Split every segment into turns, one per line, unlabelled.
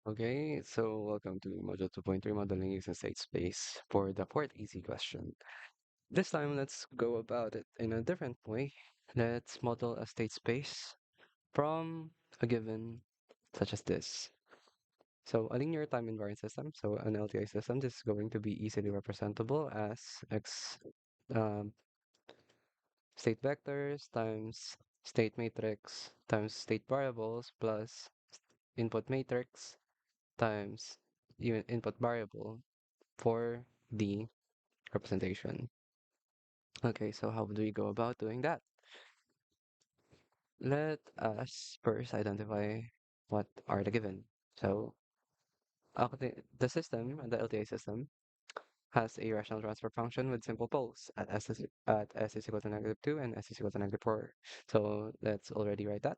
Okay, so welcome to Module 2.3 Modeling using State Space for the fourth easy question. This time, let's go about it in a different way. Let's model a state space from a given such as this. So a linear time invariant system, so an LTI system, this is going to be easily representable as x um, state vectors times state matrix times state variables plus input matrix times input variable for the representation. Okay, so how do we go about doing that? Let us first identify what are the given. So the system, the LTI system, has a rational transfer function with simple poles at s is equal to -2 and s is equal to -4. So let's already write that.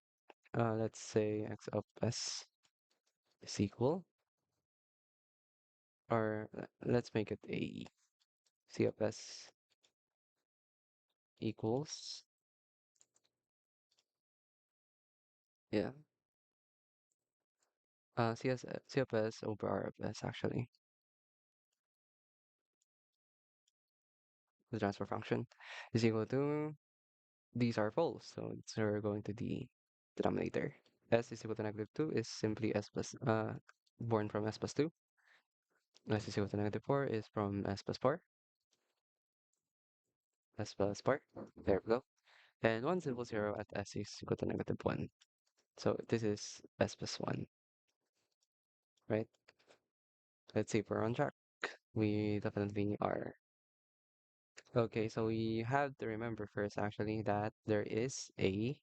Let's say x of s is equal, or let's make it a c of s equals, yeah, C of s over R of s actually, the transfer function is equal to, these are poles, so it's going to the denominator. S is equal to -2 is simply s plus, born from s plus 2. S is equal to -4 is from s plus 4, s plus 4. There we go. And 1 simple 0 at s is equal to -1. So this is s plus 1, right? Let's see if we're on track. We definitely are. Okay, so we have to remember first actually that there is a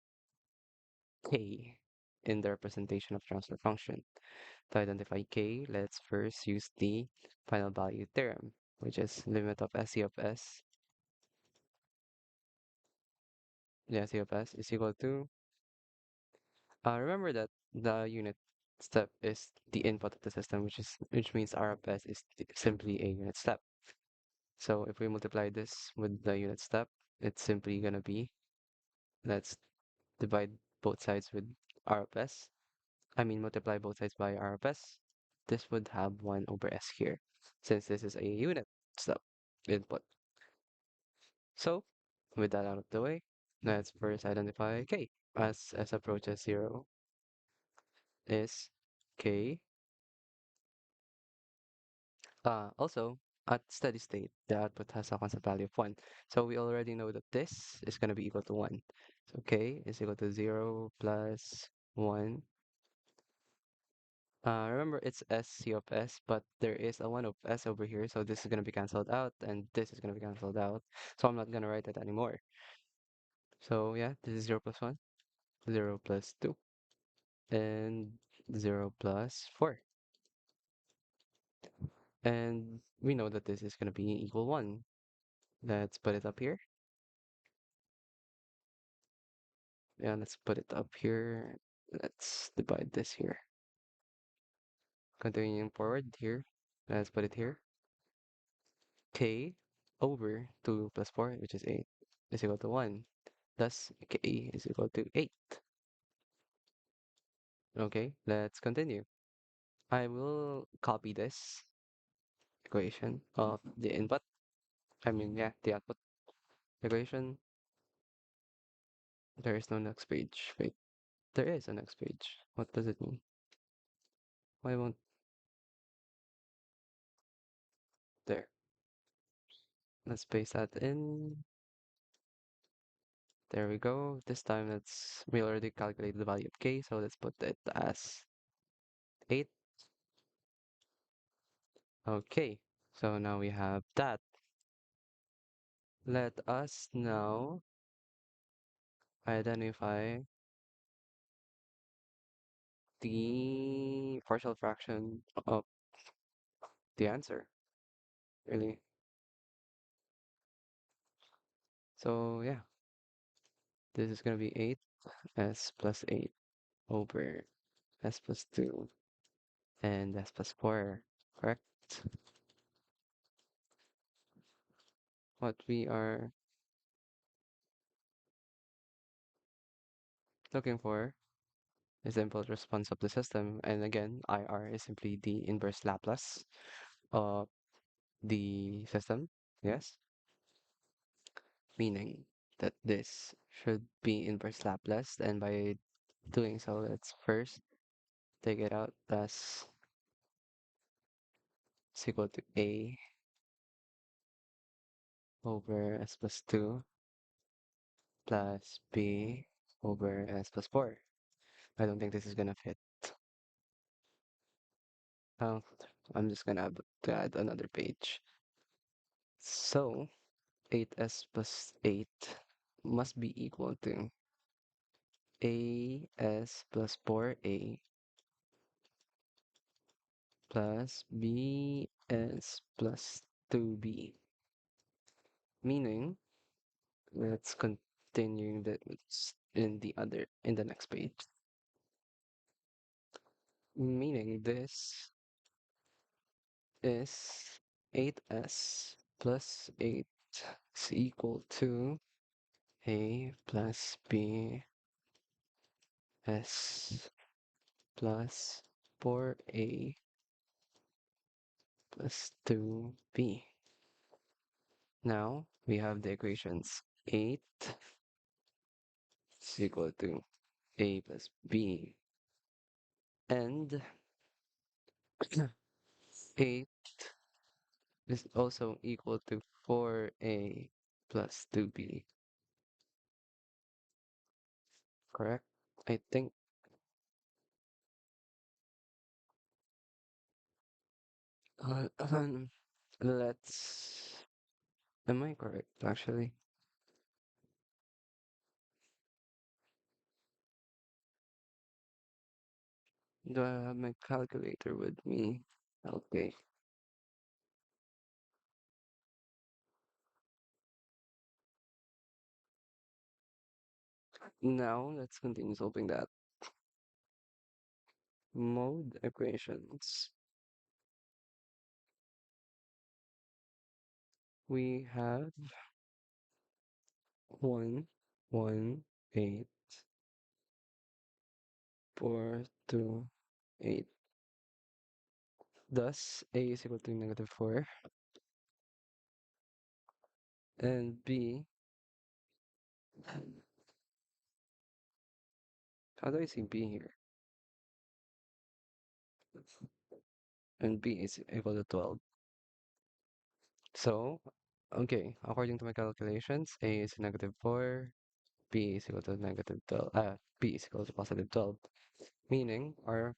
k in the representation of transfer function. To identify k, let's first use the final value theorem, which is limit of SC of s, the SC of s is equal to, remember that the unit step is the input of the system, which means R of s is simply a unit step. So if we multiply this with the unit step, it's simply gonna be, let's divide both sides with R of s. I mean, multiply both sides by R of s. This would have 1 over s here, since this is a unit step input. So, with that out of the way, let's first identify k. As s approaches 0 is k. Also, at steady state, the output has a constant value of 1. So we already know that this is going to be equal to 1. So k is equal to 0 plus 1. Remember, it's SC of s, but there is a 1 of s over here, so this is going to be cancelled out, and this is going to be cancelled out. So I'm not going to write it anymore. So yeah, this is 0 plus 1, 0 plus 2, and 0 plus 4. And we know that this is going to be equal 1. Let's put it up here. Yeah, let's put it up here. Let's divide this here. Continuing forward here, let's put it here. K over 2 plus 4, which is 8, is equal to 1. Thus, K is equal to 8. Okay, let's continue. I will copy this equation of the input. Yeah, the output equation. There is no next page. Wait, there is a next page. What does it mean? Why won't there? Let's paste that in. There we go. This time we already calculated the value of k, so let's put it as 8. Okay, so now we have that. Let us now identify the partial fraction of the answer, really. So yeah, this is gonna be 8s plus 8 over s plus 2 and s plus 4, correct? What we are looking for is the impulse response of the system. And again, IR is simply the inverse Laplace of the system. Yes, meaning that this should be inverse Laplace. And by doing so, let's first take it out as is equal to A over S plus 2 plus B over S plus 4. I don't think this is gonna fit. Oh, I'm just gonna have to add another page. So 8s plus 8 must be equal to as plus 4a plus bs plus 2b. Meaning, let's continue this in the next page. Meaning this is 8s plus 8 is equal to a plus b s plus 4a plus 2b. Now we have the equations 8 is equal to a plus b and 8 is also equal to 4a plus 2b. Correct? I think uh, um, let's am I correct actually? Do I have my calculator with me? Okay. Now let's continue solving that. Mode equations. We have 1, 1, 8, 4, 2, 8. Thus, A is equal to -4 and B, how do I see B here? And B is equal to 12. So, okay, according to my calculations, A is -4, B is equal to -12, B is equal to +12, meaning our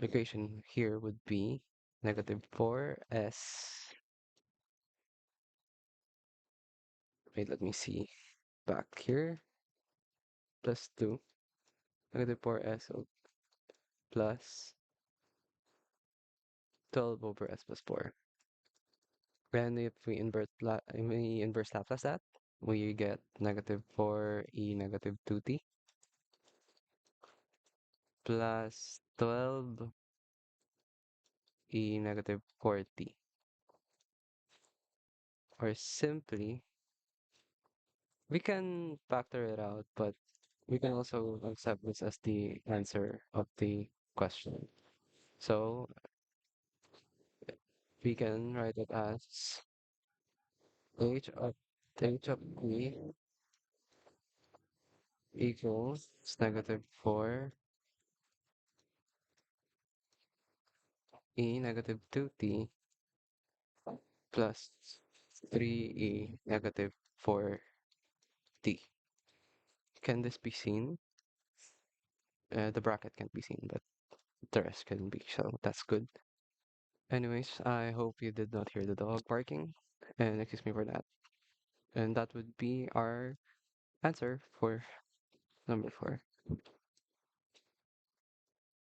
equation here would be -4s, wait, let me see, back here, plus 2, -4s plus 12 over s plus 4. And if we inverse Laplace that, we get -4e negative 2t plus 12 e negative 4t. Or simply, we can factor it out, but we can also accept this as the answer of the question. So we can write it as h of t equals -4 e negative 2t plus 3e negative 4t. Can this be seen? The bracket can't be seen, but the rest can be, so that's good. Anyways, I hope you did not hear the dog barking, and excuse me for that. And that would be our answer for number 4.